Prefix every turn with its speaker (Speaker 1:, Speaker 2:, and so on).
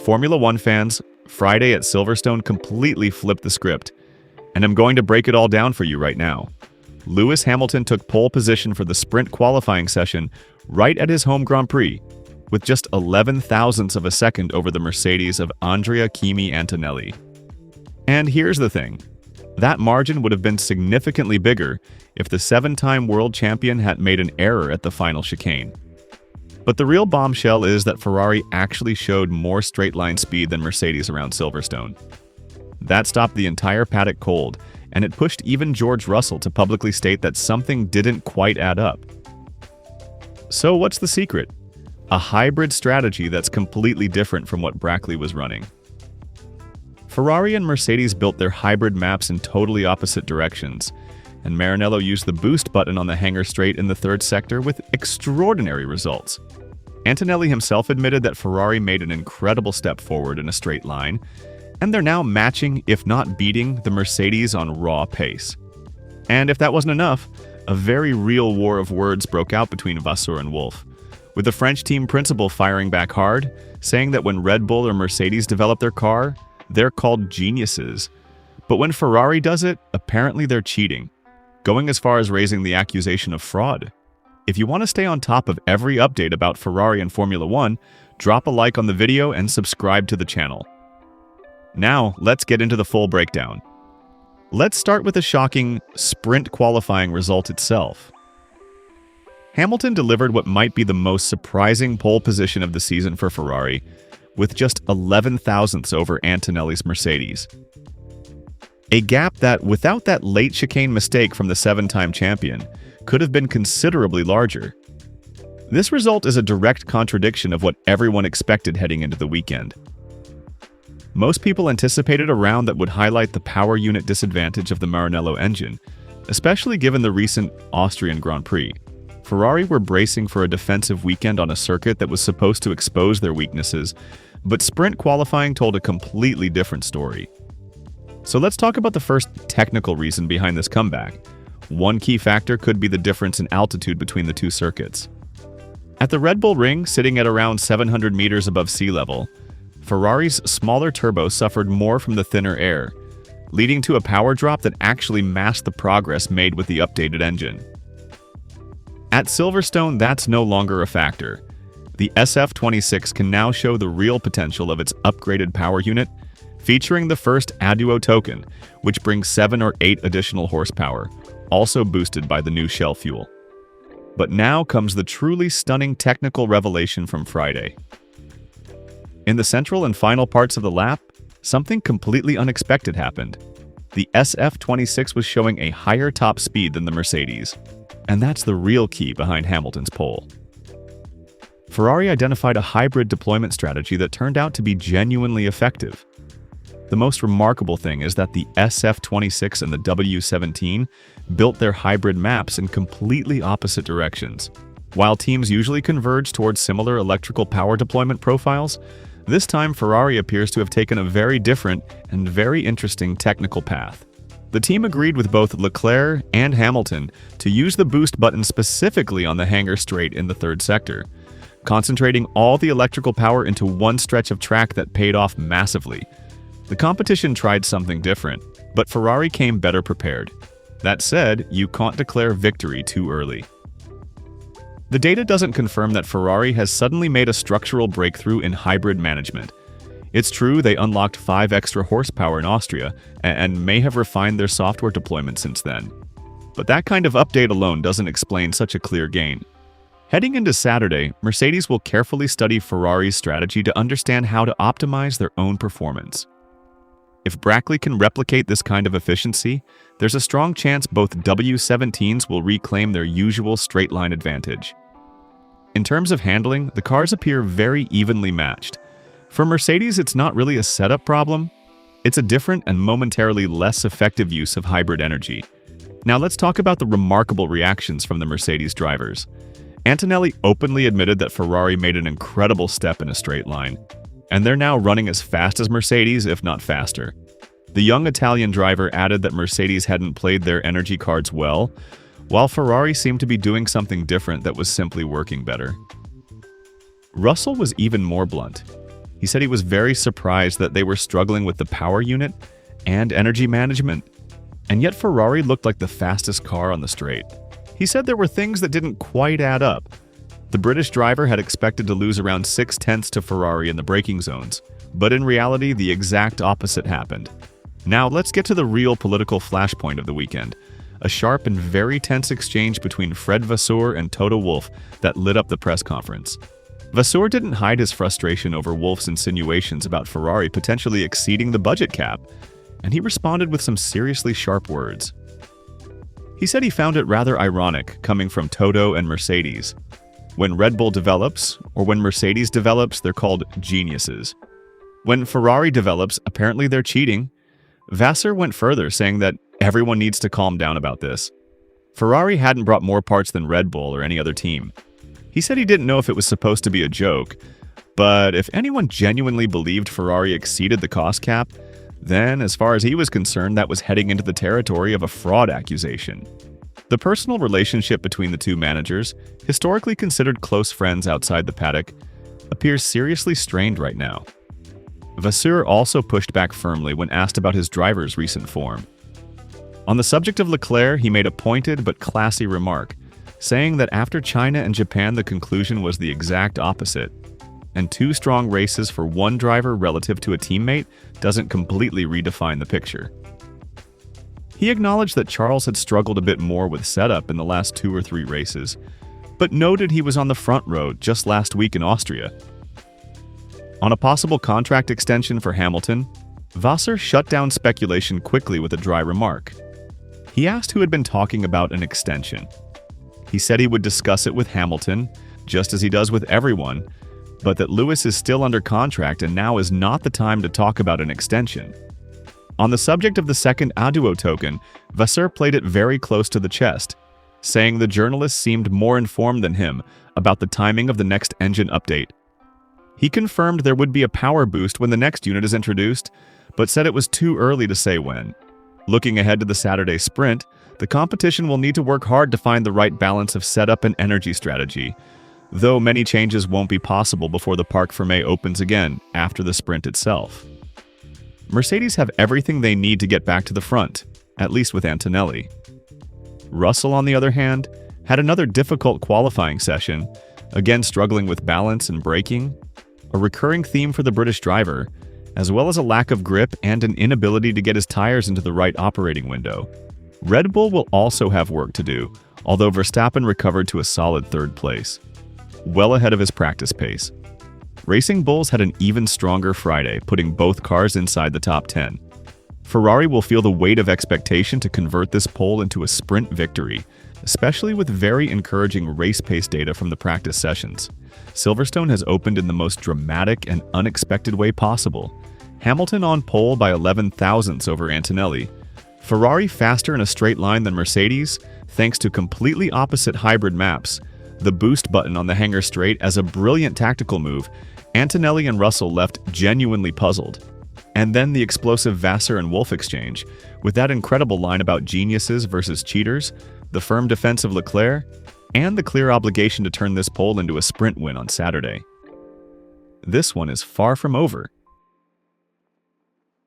Speaker 1: Formula One fans, Friday at Silverstone completely flipped the script, and I'm going to break it all down for you right now. Lewis Hamilton took pole position for the sprint qualifying session right at his home Grand Prix, with just 11 thousandths of a second over the Mercedes of Andrea Kimi Antonelli. And here's the thing. That margin would have been significantly bigger if the 7-time world champion had made an error at the final chicane. But the real bombshell is that Ferrari actually showed more straight-line speed than Mercedes around Silverstone. That stopped the entire paddock cold, and it pushed even George Russell to publicly state that something didn't quite add up. So what's the secret? A hybrid strategy that's completely different from what Brackley was running. Ferrari and Mercedes built their hybrid maps in totally opposite directions, and Maranello used the boost button on the hangar straight in the third sector with extraordinary results. Antonelli himself admitted that Ferrari made an incredible step forward in a straight line, and they're now matching, if not beating, the Mercedes on raw pace. And if that wasn't enough, a very real war of words broke out between Vasseur and Wolff, with the French team principal firing back hard, saying that when Red Bull or Mercedes develop their car, they're called geniuses. But when Ferrari does it, apparently they're cheating, going as far as raising the accusation of fraud. If you want to stay on top of every update about Ferrari and Formula One, drop a like on the video and subscribe to the channel. Now, let's get into the full breakdown. Let's start with the shocking sprint qualifying result itself. Hamilton delivered what might be the most surprising pole position of the season for Ferrari, with just 11 thousandths over Antonelli's Mercedes. A gap that, without that late chicane mistake from the 7-time champion, could have been considerably larger. This result is a direct contradiction of what everyone expected heading into the weekend. Most people anticipated a round that would highlight the power unit disadvantage of the Maranello engine, especially given the recent Austrian Grand Prix. Ferrari were bracing for a defensive weekend on a circuit that was supposed to expose their weaknesses, but sprint qualifying told a completely different story. So let's talk about the first technical reason behind this comeback. One key factor could be the difference in altitude between the two circuits. At the Red Bull Ring, sitting at around 700 meters above sea level, Ferrari's smaller turbo suffered more from the thinner air, leading to a power drop that actually masked the progress made with the updated engine. At Silverstone, that's no longer a factor. The SF26 can now show the real potential of its upgraded power unit, featuring the first Aduo token, which brings 7 or 8 additional horsepower, also boosted by the new Shell fuel. But now comes the truly stunning technical revelation from Friday. In the central and final parts of the lap, something completely unexpected happened. The SF26 was showing a higher top speed than the Mercedes, and that's the real key behind Hamilton's pole. Ferrari identified a hybrid deployment strategy that turned out to be genuinely effective. The most remarkable thing is that the SF26 and the W17 built their hybrid maps in completely opposite directions. While teams usually converge towards similar electrical power deployment profiles, this time Ferrari appears to have taken a very different and very interesting technical path. The team agreed with both Leclerc and Hamilton to use the boost button specifically on the hangar straight in the third sector, concentrating all the electrical power into one stretch of track that paid off massively. The competition tried something different, but Ferrari came better prepared. That said, you can't declare victory too early. The data doesn't confirm that Ferrari has suddenly made a structural breakthrough in hybrid management. It's true they unlocked 5 extra horsepower in Austria and may have refined their software deployment since then. But that kind of update alone doesn't explain such a clear gain. Heading into Saturday, Mercedes will carefully study Ferrari's strategy to understand how to optimize their own performance. If Brackley can replicate this kind of efficiency, there's a strong chance both W17s will reclaim their usual straight-line advantage. In terms of handling, the cars appear very evenly matched. For Mercedes, it's not really a setup problem. It's a different and momentarily less effective use of hybrid energy. Now let's talk about the remarkable reactions from the Mercedes drivers. Antonelli openly admitted that Ferrari made an incredible step in a straight line, and they're now running as fast as Mercedes, if not faster. The young Italian driver added that Mercedes hadn't played their energy cards well, while Ferrari seemed to be doing something different that was simply working better. Russell was even more blunt. He said he was very surprised that they were struggling with the power unit and energy management, and yet Ferrari looked like the fastest car on the straight. He said there were things that didn't quite add up. The British driver had expected to lose around 6/10 to Ferrari in the braking zones, but in reality, the exact opposite happened. Now, let's get to the real political flashpoint of the weekend, a sharp and very tense exchange between Fred Vasseur and Toto Wolff that lit up the press conference. Vasseur didn't hide his frustration over Wolff's insinuations about Ferrari potentially exceeding the budget cap, and he responded with some seriously sharp words. He said he found it rather ironic coming from Toto and Mercedes. When Red Bull develops, or when Mercedes develops, they're called geniuses. When Ferrari develops, apparently they're cheating. Vasseur went further, saying that everyone needs to calm down about this. Ferrari hadn't brought more parts than Red Bull or any other team. He said he didn't know if it was supposed to be a joke, but if anyone genuinely believed Ferrari exceeded the cost cap, then, as far as he was concerned, that was heading into the territory of a fraud accusation. The personal relationship between the two managers, historically considered close friends outside the paddock, appears seriously strained right now. Vasseur also pushed back firmly when asked about his driver's recent form. On the subject of Leclerc, he made a pointed but classy remark, saying that after China and Japan the conclusion was the exact opposite, and two strong races for one driver relative to a teammate doesn't completely redefine the picture. He acknowledged that Charles had struggled a bit more with setup in the last 2 or 3 races, but noted he was on the front row just last week in Austria. On a possible contract extension for Hamilton, Vasseur shut down speculation quickly with a dry remark. He asked who had been talking about an extension. He said he would discuss it with Hamilton, just as he does with everyone, but that Lewis is still under contract and now is not the time to talk about an extension. On the subject of the second Aduo token, Vasseur played it very close to the chest, saying the journalist seemed more informed than him about the timing of the next engine update. He confirmed there would be a power boost when the next unit is introduced, but said it was too early to say when. Looking ahead to the Saturday sprint, the competition will need to work hard to find the right balance of setup and energy strategy, though many changes won't be possible before the Parc Fermé opens again after the sprint itself. Mercedes have everything they need to get back to the front, at least with Antonelli. Russell, on the other hand, had another difficult qualifying session, again struggling with balance and braking, a recurring theme for the British driver, as well as a lack of grip and an inability to get his tires into the right operating window. Red Bull will also have work to do, although Verstappen recovered to a solid 3rd place, well ahead of his practice pace. Racing Bulls had an even stronger Friday, putting both cars inside the top 10. Ferrari will feel the weight of expectation to convert this pole into a sprint victory, especially with very encouraging race pace data from the practice sessions. Silverstone has opened in the most dramatic and unexpected way possible. Hamilton on pole by 11 thousandths over Antonelli. Ferrari faster in a straight line than Mercedes, thanks to completely opposite hybrid maps. The boost button on the hangar straight as a brilliant tactical move. Antonelli and Russell left genuinely puzzled. And then the explosive Vasseur and Wolff exchange, with that incredible line about geniuses versus cheaters, the firm defense of Leclerc, and the clear obligation to turn this pole into a sprint win on Saturday. This one is far from over.